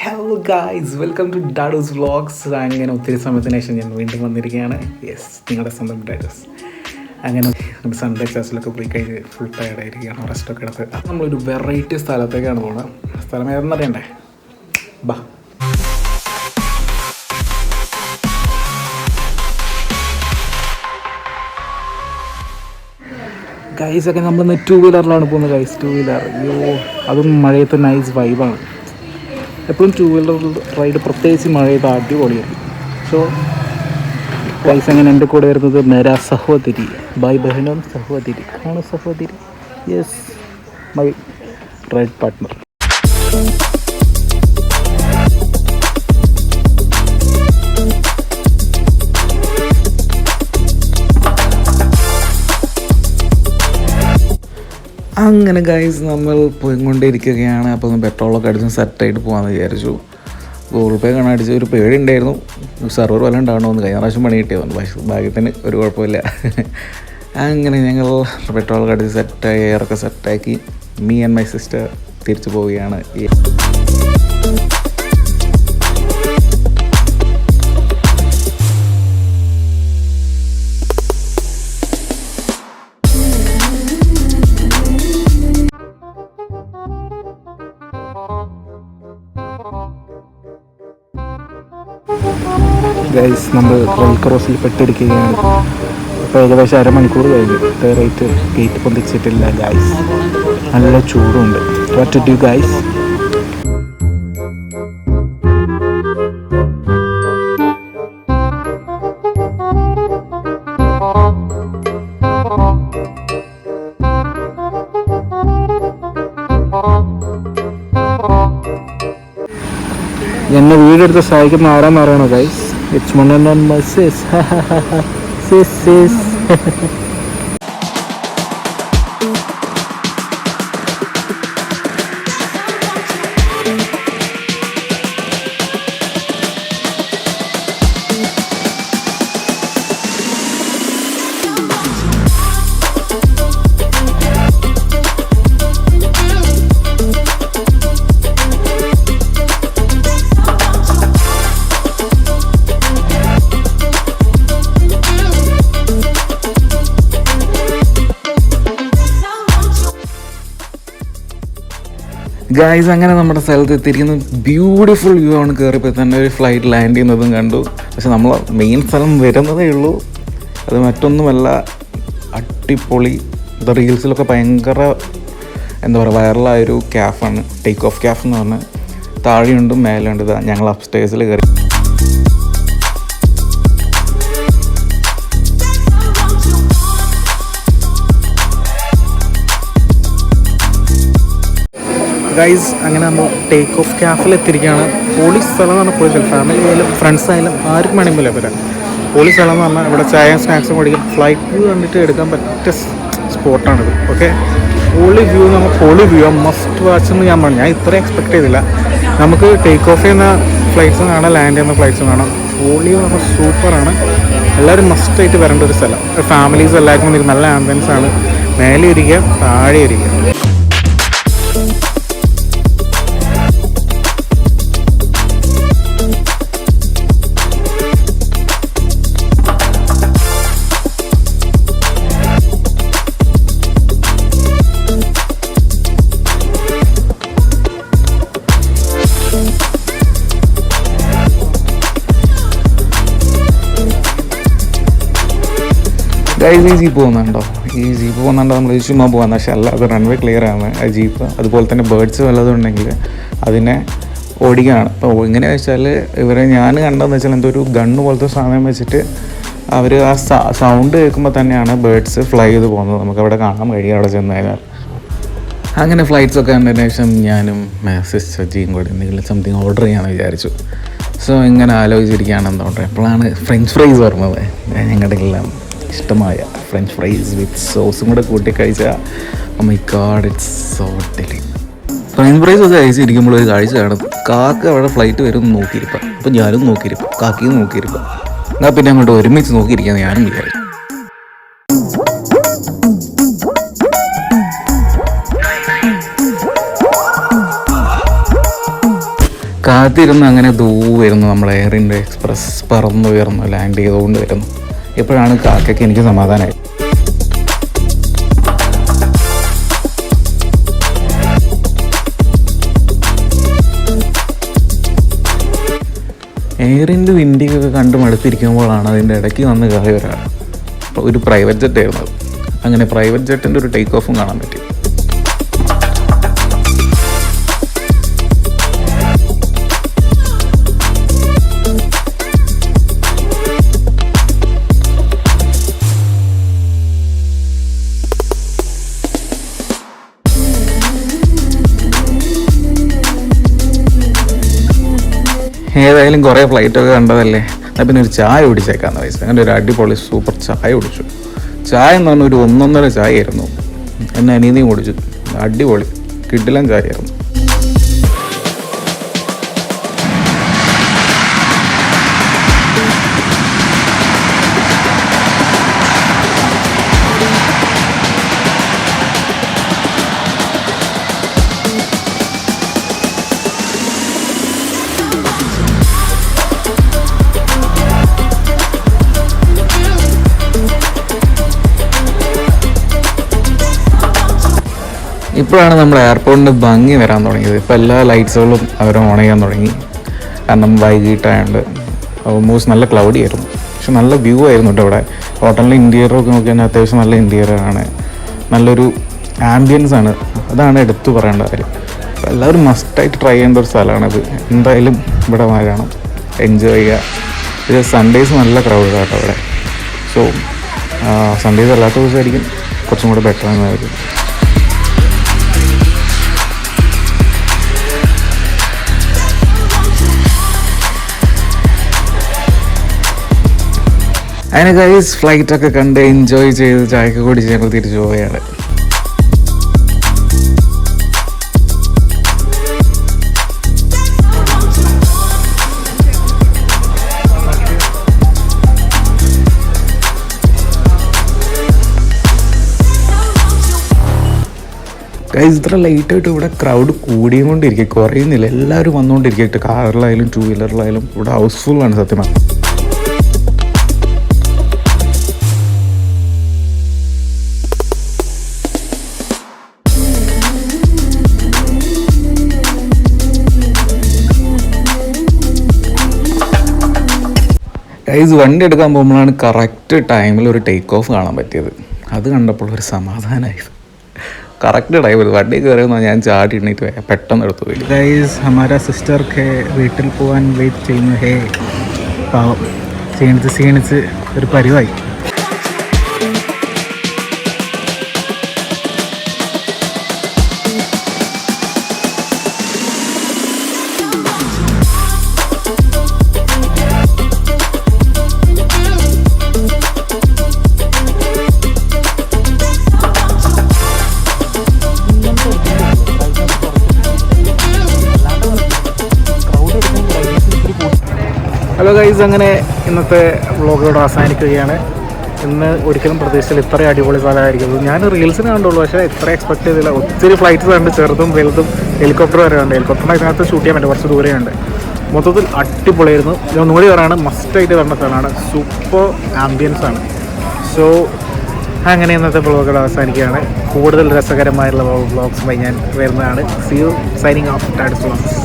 Hello guys, welcome to ഡാഡൂസ് vlogs. അങ്ങനെ ഒത്തിരി സമയത്തിന് ശേഷം ഞാൻ വീണ്ടും വന്നിരിക്കുകയാണ്. യെസ്, നിങ്ങളുടെ സ്വന്തം ഡാഡൂസ്. അങ്ങനെ സൺഡേ ക്ലാസ്സിലൊക്കെ പോയി കഴിഞ്ഞ് ഫുൾ ടയർഡായിരിക്കുകയാണ്, റെസ്റ്റൊക്കെ എടുത്ത്. അപ്പം നമ്മളൊരു വെറൈറ്റി സ്ഥലത്തേക്കാണ് പോകുന്നത്. സ്ഥലം ഏതെന്നറിയണ്ടേ? ബാ. ഗൈസൊക്കെ നമ്മളിന്ന് 2 വീലറിലാണ് പോകുന്നത്. ഗൈസ്, 2 വീലർ, അയ്യോ, അതും മഴയത്ത് നൈസ് വൈബാണ്. എപ്പോഴും 2 വീലർ റൈഡ് പ്രത്യേകിച്ച് മഴയത്ത് അടിപൊളിയാണ്. സോ ഗൈസ്, അങ്ങനെ എൻ്റെ കൂടെ വരുന്നത് മേരാ സഹോദരി, ബൈ ബഹനും സഹോദരി ആണ്. സഹോദരി, യെസ്, മൈ റൈഡ് പാർട്ട്ണർ. അങ്ങനെ ഗൈസ്, നമ്മൾ പോയിക്കൊണ്ടിരിക്കുകയാണ്. അപ്പോൾ ഒന്ന് പെട്രോളൊക്കെ അടിച്ച് സെറ്റായിട്ട് പോകാമെന്ന് വിചാരിച്ചു. ഗൂഗിൾ പേ കാണാൻ അടിച്ച് ഒരു പേടി ഉണ്ടായിരുന്നു, സെർവർ വല്ല ഉണ്ടാവണമെന്ന്. കഴിഞ്ഞ പ്രാവശ്യം പണി കിട്ടിയതുകൊണ്ട്, പക്ഷേ ഭാഗ്യത്തിന് ഒരു കുഴപ്പമില്ല. അങ്ങനെ ഞങ്ങൾ പെട്രോളൊക്കെ അടിച്ച് സെറ്റായി, എയറൊക്കെ സെറ്റാക്കി മീ ആൻഡ് മൈ സിസ്റ്റർ തിരിച്ചു പോവുകയാണ്. ഗൈസ്, നമ്മൾ റെയിൽ ക്രോസിൽ പെട്ടിരിക്കുകയാണ്. ഇപ്പോൾ ഏകദേശം അരമണിക്കൂർ കഴിഞ്ഞു. റേറ്റ് ഗേറ്റ് പൊന്തിച്ചിട്ടില്ല ഗൈസ്. നല്ല ചൂടുണ്ട്. What to do guys? എന്നെ വീടെടുത്ത് സഹായിക്കുന്ന ആരാന്ന് അറിയണോ guys? It's one and my sis. sis. Guys, അങ്ങനെ നമ്മുടെ സ്ഥലത്ത് എത്തിയിരിക്കുന്ന ബ്യൂട്ടിഫുൾ വ്യൂ ആണ്. കയറിയപ്പോൾ തന്നെ ഒരു ഫ്ലൈറ്റ് ലാൻഡ് ചെയ്യുന്നതും കണ്ടു. പക്ഷെ നമ്മൾ മെയിൻ സ്ഥലം വരുന്നതേ ഉള്ളൂ. അത് മറ്റൊന്നുമല്ല, അടിപൊളി. ഇത് റീൽസിലൊക്കെ ഭയങ്കര എന്താ പറയുക, വൈറലായൊരു ക്യാഫാണ്, ടേക്ക് ഓഫ് ക്യാഫ് എന്ന് പറഞ്ഞാൽ. താഴെയുണ്ട് മേലുണ്ട്. ഇതാ ഞങ്ങൾ അപ്സ്റ്റേഴ്സിൽ കയറി. ഗൈസ്, അങ്ങനെ നമ്മൾ ടേക്ക് ഓഫ് ക്യാഫിൽ എത്തിയിരിക്കുകയാണ്. പൊളി സ്ഥലമാണ്. പൊളി ഫാമിലി ആയാലും ഫ്രണ്ട്സ് ആയാലും ആർക്കും വേണമെങ്കിലും വരാം. പൊളി സ്ഥലം എന്ന് പറഞ്ഞാൽ ഇവിടെ ചായയും സ്നാക്സും കുടിക്കും. ഫ്ലൈറ്റ് വ്യൂ കണ്ടിട്ട് എടുക്കാൻ പറ്റിയ സ്പോട്ടാണിത്. ഓക്കെ, പൊളി വ്യൂ, നമ്മൾ പൊളി വ്യൂ, മസ്റ്റ് വാച്ച് എന്ന് ഞാൻ പറഞ്ഞു. ഞാൻ ഇത്രയും എക്സ്പെക്ട് ചെയ്തില്ല. നമുക്ക് ടേക്ക് ഓഫ് ചെയ്യുന്ന ഫ്ലൈറ്റ്സും കാണാം, ലാൻഡ് ചെയ്യുന്ന ഫ്ലൈറ്റ്സും കാണാം. പൊളി നമ്മൾ സൂപ്പറാണ്. എല്ലാവരും മസ്റ്റായിട്ട് വരേണ്ട ഒരു സ്ഥലം. ഫാമിലീസ് എല്ലാവർക്കും വന്നിരിക്കും. നല്ല ആംബിയൻസ് ആണ്. മേലെ ഇരിക്കുക, താഴെ ഇരിക്കുക. ഗൈസ്, ഈ ജീപ്പ് പോകുന്നുണ്ടോ? നമ്മൾ ചുമ്മാ പോകുന്നത്. പക്ഷേ അല്ല, അത് റൺവേ ക്ലിയർ ആണ് ആ ജീപ്പ്. അതുപോലെ തന്നെ ബേർഡ്സ് വല്ലതും ഉണ്ടെങ്കിൽ അതിനെ ഓടിക്കുകയാണ്. അപ്പോൾ എങ്ങനെയാണെന്ന് വെച്ചാൽ, ഇവരെ ഞാൻ കണ്ടതെന്ന് വെച്ചാൽ എന്തോ ഒരു ഗണ്ണ് പോലത്തെ സാധനം വെച്ചിട്ട് അവർ ആ സൗണ്ട് കേൾക്കുമ്പോൾ തന്നെയാണ് ബേർഡ്സ് ഫ്ലൈ ചെയ്ത് പോകുന്നത്. നമുക്കവിടെ കാണാൻ കഴിയും അവിടെ ചെന്ന് കഴിഞ്ഞാൽ. അങ്ങനെ ഫ്ലൈറ്റ്സൊക്കെ കണ്ടതിന് ശേഷം ഞാനും സിസ്റ്റർജിയും കൂടി എന്തെങ്കിലും സംതിങ് ഓർഡർ ചെയ്യാമെന്ന് വിചാരിച്ചു. സോ ഇങ്ങനെ ആലോചിച്ചിരിക്കുകയാണ് എന്താ ഓർഡർ. എപ്പോഴാണ് ഫ്രഞ്ച് ഫ്രൈസ് ഓർമ്മത്. ഞങ്ങളുടെ എല്ലാം ഇഷ്ടമായ ഫ്രഞ്ച് ഫ്രൈസ് വിത്ത് സോസും കൂടെ കൂട്ടി കഴിച്ചാൽ, oh my God, it's so deli. French fries ഒക്കെ കഴിച്ചിരിക്കുമ്പോൾ ഒരു കാഴ്ച കാണും. കാക്ക അവിടെ ഫ്ലൈറ്റ് വരും നോക്കിയിരിക്കാം. അപ്പോൾ ഞാനും നോക്കിയിരിക്കാം, കാക്കയും നോക്കിയിരിക്കാം. എന്നാൽ പിന്നെ അങ്ങോട്ട് ഒരുമിച്ച് നോക്കിയിരിക്കാമെന്ന് ഞാനും വിചാരിച്ചു. കാത്തിരുന്ന് അങ്ങനെ വരുന്നു നമ്മൾ എയർ ഇന്ത്യ എക്സ്പ്രസ് പറന്നുയർന്നു ലാൻഡ് ചെയ്തുകൊണ്ട് വരുന്നു. ഇപ്പോഴാണ് കാക്കയ്ക്ക് എനിക്ക് സമാധാനമായി. എയർ ഇന്ത്യ ഇന്ത്യയൊക്കെ കണ്ട് മടുത്തിരിക്കുമ്പോഴാണ് അതിൻ്റെ ഇടയ്ക്ക് വന്ന് കയറി ഒരാൾ ഒരു പ്രൈവറ്റ് ജെറ്റ് ആയിരുന്നത്. അങ്ങനെ പ്രൈവറ്റ് ജെറ്റിൻ്റെ ഒരു ടേക്ക് ഓഫും കാണാൻ പറ്റി. ഏതായാലും കുറേ ഫ്ലൈറ്റൊക്കെ കണ്ടതല്ലേ, എന്നാൽ പിന്നെ ഒരു ചായ കുടിച്ചേക്കാന്ന് വയസ്സ്. അങ്ങനെ ഒരു അടിപൊളി സൂപ്പർ ചായ കുടിച്ചു. ചായ എന്ന് പറഞ്ഞാൽ ഒരു 1.5 ചായ ആയിരുന്നു. എന്നെ അനീതിയും കുടിച്ചു. അടിപൊളി കിടിലൻ ചായ ആയിരുന്നു. ഇപ്പോഴാണ് നമ്മുടെ എയർപോർട്ടിൻ്റെ ഭംഗി വരാൻ തുടങ്ങിയത്. ഇപ്പോൾ എല്ലാ ലൈറ്റ്സുകളും അവർ ഓൺ ചെയ്യാൻ തുടങ്ങി. കാരണം വൈകിട്ടായതുകൊണ്ട് ഓൾമോസ്റ്റ് നല്ല ക്ലൗഡി ആയിരുന്നു. പക്ഷെ നല്ല വ്യൂ ആയിരുന്നു കേട്ടോ ഇവിടെ. ഹോട്ടലിൻ്റെ ഇൻറ്റീരിയറൊക്കെ നോക്കിയാൽ അത്യാവശ്യം നല്ല ഇൻറ്റീരിയറാണ്, നല്ലൊരു ആംബിയൻസ് ആണ്. അതാണ് എടുത്തു പറയേണ്ട കാര്യം. അപ്പോൾ എല്ലാവരും മസ്റ്റായിട്ട് ട്രൈ ചെയ്യേണ്ട ഒരു സ്ഥലമാണത്. എന്തായാലും ഇവിടെ വരണം, എൻജോയ് ചെയ്യുക. ഇത് സൺഡേസ് നല്ല ക്രൗഡ് കേട്ടോ ഇവിടെ. സോ സൺഡേസ് അല്ലാത്ത ദിവസമായിരിക്കും കുറച്ചും കൂടെ ബെറ്റർ എന്നായിരിക്കും. അങ്ങനെ ഗൈസ് ഫ്ലൈറ്റൊക്കെ കണ്ട് എൻജോയ് ചെയ്ത് ചായയൊക്കെ കുടിച്ച് ഞങ്ങൾ തിരിച്ചു പോവുകയാണ്. ഗൈസ് ഇത്ര ലേറ്റായിട്ട് ഇവിടെ ക്രൗഡ് കൂടിയും കൊണ്ടിരിക്കുക, കുറയുന്നില്ല. എല്ലാവരും വന്നുകൊണ്ടിരിക്കട്ടെ, കാറിലായാലും 2 വീലറിലായാലും ഇവിടെ ഹൗസ്ഫുള്ളാണ് സത്യമാണ്. ഗൈസ് വണ്ടി എടുക്കാൻ പോകുമ്പോഴാണ് കറക്റ്റ് ടൈമിൽ ഒരു ടേക്ക് ഓഫ് കാണാൻ പറ്റിയത്. അത് കണ്ടപ്പോൾ ഒരു സമാധാനമായത്. കറക്റ്റ് ടൈമിൽ വണ്ടി കയറിയെന്നാൽ ഞാൻ ചാടി എണ്ണീറ്റ് പെട്ടെന്ന് എടുത്തു പോയി. ഗൈസ് ഹമാര സിസ്റ്റർക്ക് വീട്ടിൽ പോകാൻ വെയിറ്റ് ചെയ്യുന്നു. ഹേ പാവം ക്ഷീണിച്ച് ഒരു പരിവായി. ഹലോ ഗൈസ്, അങ്ങനെ ഇന്നത്തെ വ്ളോഗ് ഇവിടെ അവസാനിക്കുകയാണ്. ഇന്ന് ഒരിക്കലും പ്രതീക്ഷിച്ചില്ല ഇത്രയും അടിപൊളി സ്ഥലമായിരിക്കും. ഞാൻ റീൽസിന് കണ്ടുള്ളൂ, പക്ഷേ ഇത്ര എക്സ്പെക്ട് ചെയ്തില്ല. ഒത്തിരി ഫ്ലൈറ്റ്സ് ഉണ്ട്, ചെറുതും വലുതും, ഹെലികോപ്റ്റർ വരെ ഉണ്ട്. ഹെലികോപ്റ്ററിന് ഇതിനകത്ത് ഷൂട്ട് ചെയ്യാൻ പറ്റും, കുറച്ച് ദൂരെയുണ്ട്. മൊത്തത്തിൽ അടിപൊളിയായിരുന്നു. ഞാൻ ഒന്നുകൂടി പറയുകയാണ്, മസ്റ്റായിട്ട് കണ്ട സ്ഥലമാണ്. സൂപ്പർ ആംബിയൻസ് ആണ്. സോ അങ്ങനെ ഇന്നത്തെ വ്ളോഗുകൾ അവസാനിക്കുകയാണ്. കൂടുതൽ രസകരമായിട്ടുള്ള വ്ളോഗ്സുമായി ഞാൻ വരുന്നതാണ്. സീ യു, സൈനിങ് ഓഫ് ടാഡ്സ് വ്ളോഗ്സ്.